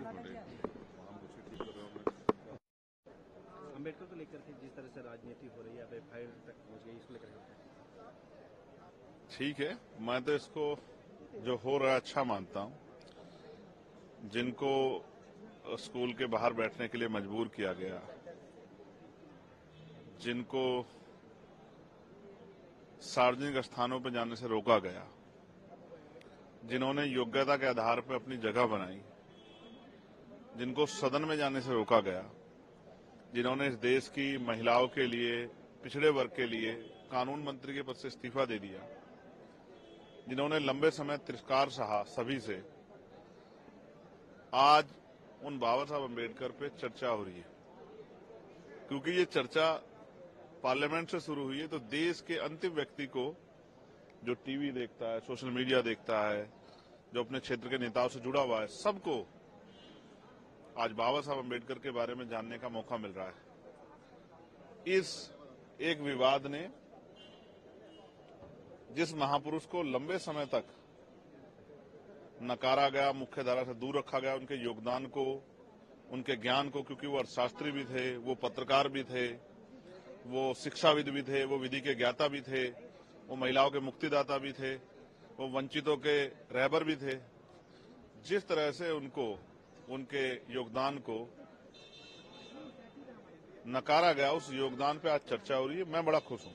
क्यों हो रही है? अम्बेडकर को लेकर के जिस तरह से राजनीति हो रही है, अब एफआईआर तक पहुंच गई, इसको लेकर ठीक है, मैं तो इसको जो हो रहा है अच्छा मानता हूं। जिनको स्कूल के बाहर बैठने के लिए मजबूर किया गया, जिनको सार्वजनिक स्थानों पर जाने से रोका गया, जिन्होंने योग्यता के आधार पर अपनी जगह बनाई, जिनको सदन में जाने से रोका गया, जिन्होंने इस देश की महिलाओं के लिए, पिछड़े वर्ग के लिए कानून मंत्री के पद से इस्तीफा दे दिया, जिन्होंने लंबे समय तिरस्कार सहा सभी से, आज उन बाबा साहब अम्बेडकर पे चर्चा हो रही है। क्योंकि ये चर्चा पार्लियामेंट से शुरू हुई है, तो देश के अंतिम व्यक्ति को जो टीवी देखता है, सोशल मीडिया देखता है, जो अपने क्षेत्र के नेताओं से जुड़ा हुआ है, सबको आज बाबा साहब अम्बेडकर के बारे में जानने का मौका मिल रहा है। इस एक विवाद ने जिस महापुरुष को लंबे समय तक नकारा गया, मुख्यधारा से दूर रखा गया, उनके योगदान को, उनके ज्ञान को, क्योंकि वो अर्थशास्त्री भी थे, वो पत्रकार भी थे, वो शिक्षाविद भी थे, वो विधि के ज्ञाता भी थे, वो महिलाओं के मुक्तिदाता भी थे, वो वंचितों के रहबर भी थे। जिस तरह से उनको, उनके योगदान को नकारा गया, उस योगदान पे आज चर्चा हो रही है। मैं बड़ा खुश हूं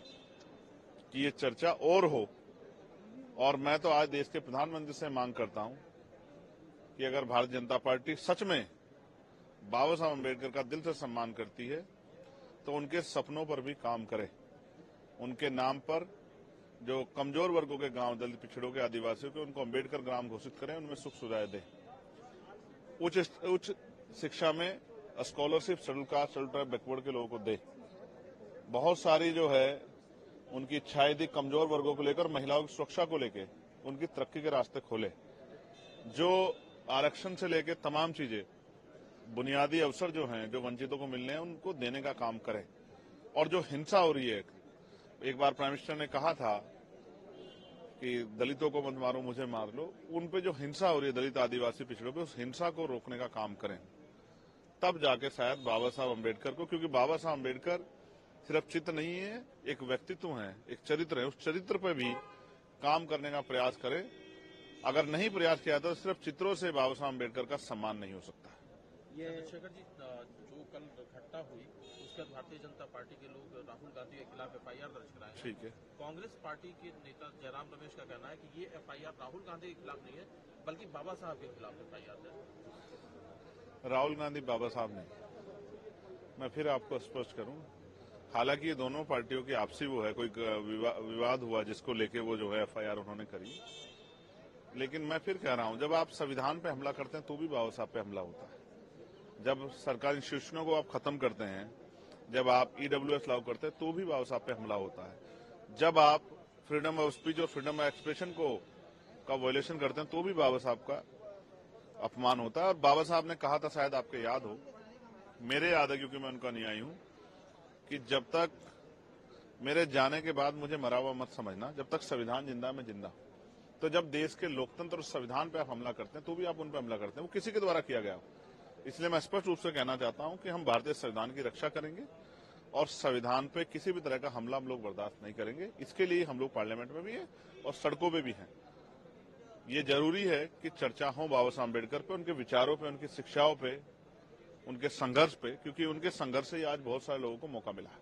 कि ये चर्चा और हो, और मैं तो आज देश के प्रधानमंत्री से मांग करता हूं कि अगर भारतीय जनता पार्टी सच में बाबा साहब अम्बेडकर का दिल से सम्मान करती है तो उनके सपनों पर भी काम करे। उनके नाम पर जो कमजोर वर्गों के गांव, दलित पिछड़ों के, आदिवासियों के, उनको अम्बेडकर ग्राम घोषित करें, उनमें सुख सुविधाएं दें। उच्च शिक्षा में scholarship schedule caste, schedule tribe, backward के लोगों को दे। बहुत सारी जो है उनकी इच्छाएं थी कमजोर वर्गों को लेकर, महिलाओं की सुरक्षा को लेकर, उनकी तरक्की के रास्ते खोले। जो आरक्षण से लेकर तमाम चीजें, बुनियादी अवसर जो हैं, जो वंचितों को मिलने हैं, उनको देने का काम करें। और जो हिंसा हो रही है, एक बार प्राइम मिनिस्टर ने कहा था कि दलितों को मत मारो, मुझे मार लो। उन पे जो हिंसा हो रही है दलित, आदिवासी, पिछड़ों पे, उस हिंसा को रोकने का काम करें। तब जाके शायद बाबा साहब अम्बेडकर को, क्योंकि बाबा साहब अम्बेडकर सिर्फ चित्र नहीं है, एक व्यक्तित्व है, एक चरित्र है, उस चरित्र पर भी काम करने का प्रयास करें। अगर नहीं प्रयास किया तो सिर्फ चित्रों से बाबा साहब अम्बेडकर का सम्मान नहीं हो सकता। ये चंद्रशेखर जी, जो कल घटना हुई उसके बाद भारतीय जनता पार्टी के लोग राहुल गांधी के खिलाफ एफआईआर दर्ज कराए। ठीक है। कांग्रेस पार्टी के नेता जयराम रमेश का कहना है कि ये एफआईआर राहुल गांधी के खिलाफ नहीं है, बल्कि बाबा साहब के खिलाफ एफआईआर है। राहुल गांधी बाबा साहब नहीं। मैं फिर आपको स्पष्ट करूं, हालांकि ये दोनों पार्टियों की आपसी वो है, कोई विवाद हुआ जिसको लेके वो जो है एफआईआर उन्होंने करी। लेकिन मैं फिर कह रहा हूं, जब आप संविधान पे हमला करते हैं तो भी बाबा साहब पे हमला होता है। जब सरकारी इंस्टीट्यूशनों को आप खत्म करते हैं, जब आप ईडब्ल्यूएस लागू करते हैं तो भी बाबा साहब पे हमला होता है। जब आप फ्रीडम ऑफ स्पीच और फ्रीडम ऑफ एक्सप्रेशन का वायलेशन करते हैं तो भी बाबा साहब का अपमान होता है। और बाबा साहब ने कहा था, शायद आपके याद हो, मेरे याद है क्योंकि मैं उनका अनुयायी हूं, कि जब तक मेरे जाने के बाद मुझे मरा हुआ मत समझना, जब तक संविधान जिंदा मैं जिंदा। तो जब देश के लोकतंत्र और संविधान पे आप हमला करते हैं तो भी आप उन पर हमला करते हैं, वो किसी के द्वारा किया गया। इसलिए मैं स्पष्ट रूप से कहना चाहता हूं कि हम भारतीय संविधान की रक्षा करेंगे और संविधान पे किसी भी तरह का हमला हम लोग बर्दाश्त नहीं करेंगे। इसके लिए हम लोग पार्लियामेंट में भी हैं और सड़कों पे भी हैं। ये जरूरी है कि चर्चा हो बाबा साहब अम्बेडकर पे, उनके विचारों पे, उनकी शिक्षाओं पे, उनके संघर्ष पे, क्योंकि उनके संघर्ष से आज बहुत सारे लोगों को मौका मिला है।